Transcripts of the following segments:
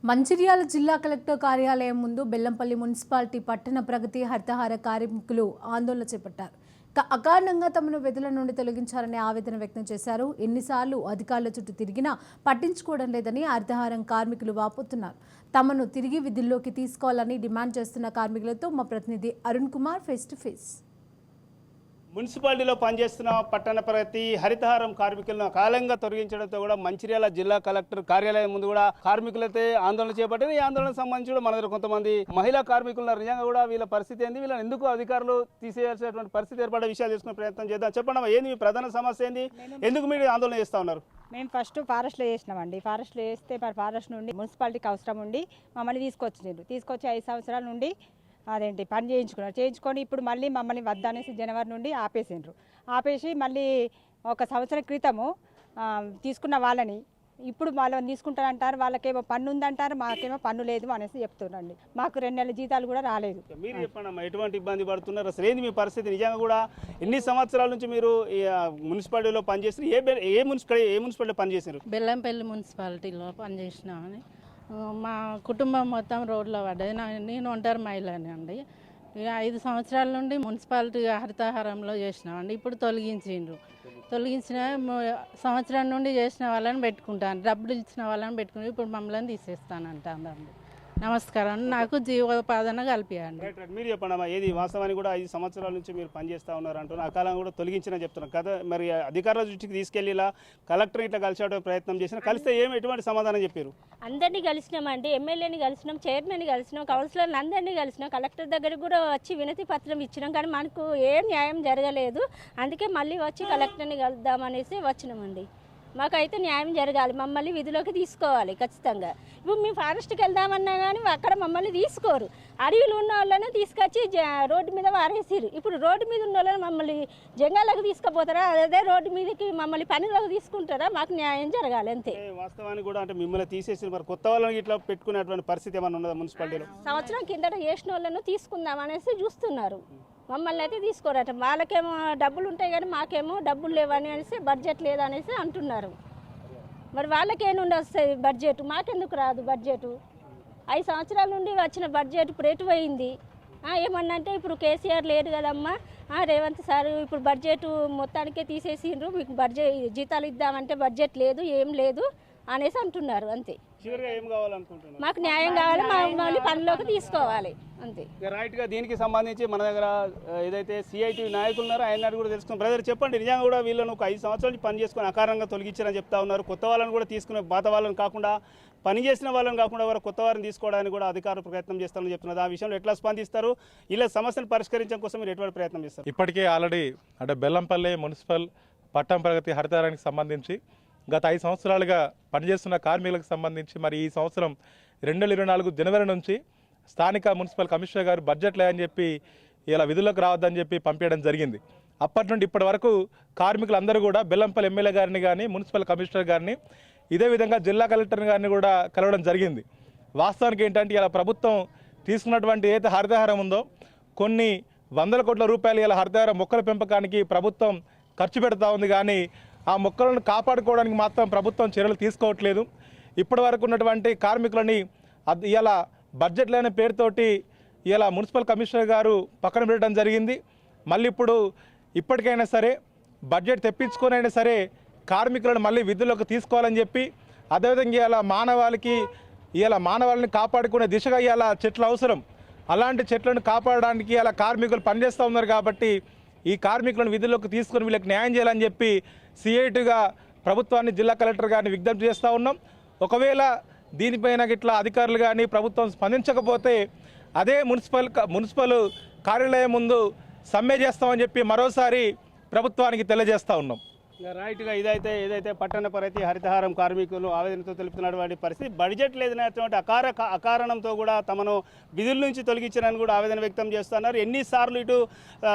మంచిర్యాల జిల్లా కలెక్టర్ కార్యాలయం ముందు బెల్లంపల్లి మున్సిపాలిటీ పట్టణ ప్రగతి హరితహార కార్మికులు ఆందోళన చేపట్టారు. అకారణంగా తమను విధుల నుండి తొలగించారనే ఆవేదన వ్యక్తం చేశారు. ఎన్నిసార్లు అధికారుల చుట్టూ తిరిగినా పట్టించుకోవడం లేదని హరితహారం కార్మికులు వాపోతున్నారు. తమను తిరిగి విధుల్లోకి తీసుకోవాలని డిమాండ్ చేస్తున్న కార్మికులతో మా ప్రతినిధి Arun Kumar face to face. మున్సిపాలిటీలో పనిచేస్తున్న పట్టణ ప్రగతి హరితహారం కార్మికులను కాలంగా తొలగించడంతో కూడా మంచిర్యాల జిల్లా కలెక్టర్ కార్యాలయం ముందు కూడా కార్మికులైతే ఆందోళన చేపట్టారు. ఈ ఆందోళనకు సంబంధించి కూడా మన దగ్గర కొంతమంది మహిళా కార్మికులు నిజంగా కూడా వీళ్ళ పరిస్థితి ఏంది, వీళ్ళని ఎందుకు అధికారులు తీసేయాల్సినటువంటి పరిస్థితి ఏర్పడే విషయాలు తెలుసుకునే ప్రయత్నం చేద్దాం. చెప్పండి, ఏంది మీ ప్రధాన సమస్య ఏంది, ఎందుకు మీరు ఆందోళన చేస్తూ ఉన్నారు? మేము ఫస్ట్ ఫారెస్ట్లో చేసినామండి. ఫారెస్ట్లో చేస్తే మరి ఫారెస్ట్ నుండి మున్సిపాలిటీకి అవసరం ఉండి మమ్మల్ని తీసుకొచ్చి 5 సంవత్సరాల నుండి అదేంటి పని చేయించుకొని ఇప్పుడు మళ్ళీ మమ్మల్ని వద్దనేసి జనవరి నుండి ఆపేసి మళ్ళీ 1 సంవత్సరం క్రితము తీసుకున్న వాళ్ళని ఇప్పుడు వాళ్ళని తీసుకుంటారంటారు. వాళ్ళకేమో పన్ను ఉందంటారు, మాకేమో పన్ను లేదు అనేసి చెప్తున్నారండి. మాకు 2 నెలల జీతాలు కూడా రాలేదు. మీరు చెప్పండి, ఎటువంటి ఇబ్బంది పడుతున్నారు, అసలు ఏంది మీ పరిస్థితి? నిజంగా కూడా ఎన్ని సంవత్సరాల నుంచి మీరు మున్సిపాలిటీలో పనిచేస్తారు? ఏ మున్సిపాలిటీలో పనిచేసారు? బెల్లంపల్లి మున్సిపాలిటీలో పనిచేసినామని మా కుటుంబం మొత్తం రోడ్లో పడ్డది. నేను ఒంటరి మహిళని అండి. 5 సంవత్సరాల నుండి మున్సిపాలిటీ హరితహారంలో చేసినామండి. ఇప్పుడు తొలగించిన సంవత్సరం నుండి చేసిన వాళ్ళని పెట్టుకుంటాను, డబ్బులు ఇచ్చిన వాళ్ళని పెట్టుకుని ఇప్పుడు మమ్మల్ని తీసేస్తానంటాను. నమస్కారం, నాకు జీవోపాదన కల్పియండి. మీరు చెప్పండి, ఏది వాస్తవానికి కూడా 5 సంవత్సరాల నుంచి మీరు పనిచేస్తూ ఉన్నారు అంటున్నారు, అకాలంగా కూడా తొలగించిన చెప్తున్నారు కదా. మరి అధికారుల దృష్టికి తీసుకెళ్ళి ఇలా కలెక్టర్ ఇట్లా కలిసే ప్రయత్నం చేసిన, కలిస్తే ఎటువంటి సమాధానం చెప్పారు? అందరినీ కలిసినామండి, ఎమ్మెల్యేని కలిసినాం, చైర్మన్ని కలిసినాం, కౌన్సిలర్ని అందరినీ కలిసినాం, కలెక్టర్ దగ్గరికి కూడా వచ్చి వినతి పత్రం ఇచ్చినాం. కానీ మనకు ఏం న్యాయం జరగలేదు. అందుకే మళ్ళీ వచ్చి కలెక్టర్ని కలుద్దామనేసి వచ్చినామండి. మాకైతే న్యాయం జరగాలి, మమ్మల్ని విధిలోకి తీసుకోవాలి ఖచ్చితంగా. ఇప్పుడు మేము ఫారెస్ట్కి వెళ్దామన్నా కానీ అక్కడ మమ్మల్ని తీసుకోరు. అడవిలో ఉన్న వాళ్ళని తీసుకొచ్చి రోడ్డు మీద వారేసిరు. ఇప్పుడు రోడ్డు మీద ఉన్న వాళ్ళని మమ్మల్ని జంగాలకు తీసుకుపోతారా? అదే రోడ్డు మీదకి మమ్మల్ని పనిలోకి తీసుకుంటారా? మాకు న్యాయం జరగాలి అంతే. వాస్తవానికి కూడా అంటే మిమ్మల్ని తీసేసి మరి కొత్త వాళ్ళని ఇట్లా పెట్టుకునేటువంటి పరిస్థితి ఏమైనా ఉన్నదా మున్సిపాలిటీలో? సంవత్సరం కిందట చేసిన వాళ్ళను తీసుకుందాం అనేసి చూస్తున్నారు. మమ్మల్ని అయితే తీసుకోరట. వాళ్ళకేమో డబ్బులు ఉంటాయి కానీ మాకేమో డబ్బులు లేవని అనేసి బడ్జెట్ లేదనేసి అంటున్నారు. మరి వాళ్ళకేముండి వస్తాయి బడ్జెట్, మాకెందుకు రాదు బడ్జెట్? 5 సంవత్సరాల నుండి వచ్చిన బడ్జెట్ ఇప్పుడు ఎటు పోయింది? ఏమన్నా అంటే ఇప్పుడు కేసీఆర్ లేడు కదమ్మా, రేవంత్ సార్ ఇప్పుడు బడ్జెట్ మొత్తానికే తీసేసిండ్రు, మీకు జీతాలు ఇద్దామంటే బడ్జెట్ లేదు, ఏం లేదు అనేసి అంటున్నారు. అంతే. మాకు న్యాయం కావాలి, మమ్మల్ని పనిలోకి తీసుకోవాలి అంతే. రైట్ గా దీనికి సంబంధించి మన దగ్గర ఏదైతే సిఐటి నాయకులు ఉన్నారో ఆయన కూడా తెలుసుకున్నాం. బ్రదర్ చెప్పండి, నిజంగా కూడా వీళ్ళను ఒక 5 సంవత్సరాల నుంచి పని చేసుకుని అకారంగా తొలగించారని చెప్తా ఉన్నారు. కొత్త వాళ్ళని కూడా తీసుకునే పాత వాళ్ళని కాకుండా పని చేసిన వాళ్ళని కాకుండా వారు కొత్త వారిని తీసుకోవడానికి కూడా అధికారులు ప్రయత్నం చేస్తారని చెప్తున్నారు. ఆ విషయంలో ఎట్లా స్పందిస్తారు? ఇలా సమస్యను పరిష్కరించడం కోసం మీరు ఎటువంటి ప్రయత్నం చేస్తారు? ఇప్పటికే ఆల్రెడీ అంటే బెల్లంపల్లి మున్సిపల్ పట్టణ ప్రగతి హరితహారానికి సంబంధించి గత 5 సంవత్సరాలుగా పనిచేస్తున్న కార్మికులకు సంబంధించి మరి ఈ సంవత్సరం 2024 జనవరి నుంచి స్థానిక మున్సిపల్ కమిషనర్ గారు బడ్జెట్ లేదని చెప్పి ఇలా విధులకు రావద్దని చెప్పి పంపించడం జరిగింది. అప్పటి నుండి ఇప్పటి వరకు కార్మికులందరూ కూడా బెల్లంపల్లి ఎమ్మెల్యే గారిని కానీ మున్సిపల్ కమిషనర్ గారిని ఇదే విధంగా జిల్లా కలెక్టర్ గారిని కూడా కలవడం జరిగింది. వాస్తవానికి ఏంటంటే ఇలా ప్రభుత్వం తీసుకున్నటువంటి ఏదైతే హరితహారం ఉందో కొన్ని వందల కోట్ల రూపాయలు ఇలా హరితహార మొక్కల పెంపకానికి ప్రభుత్వం ఖర్చు పెడతా ఉంది, కానీ ఆ మొక్కలను కాపాడుకోవడానికి మాత్రం ప్రభుత్వం చర్యలు తీసుకోవట్లేదు. ఇప్పటి వరకు ఉన్నటువంటి కార్మికులని ఇలా బడ్జెట్ లేని పేరుతోటి ఇలా మున్సిపల్ కమిషనర్ గారు పక్కన పెట్టడం జరిగింది. మళ్ళీ ఇప్పుడు ఇప్పటికైనా సరే బడ్జెట్ తెప్పించుకొనైనా సరే కార్మికులను మళ్ళీ విధుల్లోకి తీసుకోవాలని చెప్పి, అదేవిధంగా ఇలా మానవాళిని కాపాడుకునే దిశగా ఇలా చెట్లు అవసరం. అలాంటి చెట్లను కాపాడడానికి ఇలా కార్మికులు పనిచేస్తూ ఉన్నారు. కాబట్టి ఈ కార్మికులను విధుల్లోకి తీసుకొని వీళ్ళకి న్యాయం చేయాలని చెప్పి సిఐటిగా ప్రభుత్వాన్ని జిల్లా కలెక్టర్ గారిని విజ్ఞప్తి చేస్తూ ఉన్నాం. ఒకవేళ దీనిపైన ఇట్లా అధికారులు కానీ ప్రభుత్వం స్పందించకపోతే అదే మున్సిపల్ కార్యాలయం ముందు సమ్మె చేస్తామని చెప్పి మరోసారి ప్రభుత్వానికి తెలియజేస్తూ ఉన్నాం. రైట్గా ఏదైతే పట్టణ ప్రగతి హరితహారం కార్మికులు ఆవేదనతో తెలుపుతున్నటువంటి పరిస్థితి, బడ్జెట్ లేదనేటువంటి అకారణంతో కూడా తమను విధుల నుంచి తొలగించారని కూడా ఆవేదన వ్యక్తం చేస్తున్నారు. ఎన్నిసార్లు ఇటు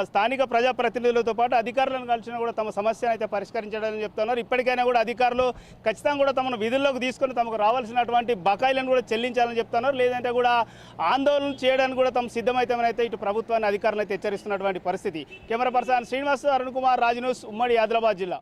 స్థానిక ప్రజాప్రతినిధులతో పాటు అధికారులను కలిసినా కూడా తమ సమస్యను అయితే పరిష్కరించడానికి చెప్తున్నారు. ఇప్పటికైనా కూడా అధికారులు ఖచ్చితంగా కూడా తమను విధుల్లోకి తీసుకొని తమకు రావాల్సినటువంటి బకాయిలను కూడా చెల్లించాలని చెప్తున్నారు. లేదంటే కూడా ఆందోళన చేయడానికి కూడా తమ సిద్ధమైతే ఇటు ప్రభుత్వాన్ని అధికారులు అయితే హెచ్చరిస్తున్నటువంటి పరిస్థితి. Camera person Srinivas, Arun Kumar, Raj news, ఉమ్మడి ఆదిలాబాద్ జిల్లా.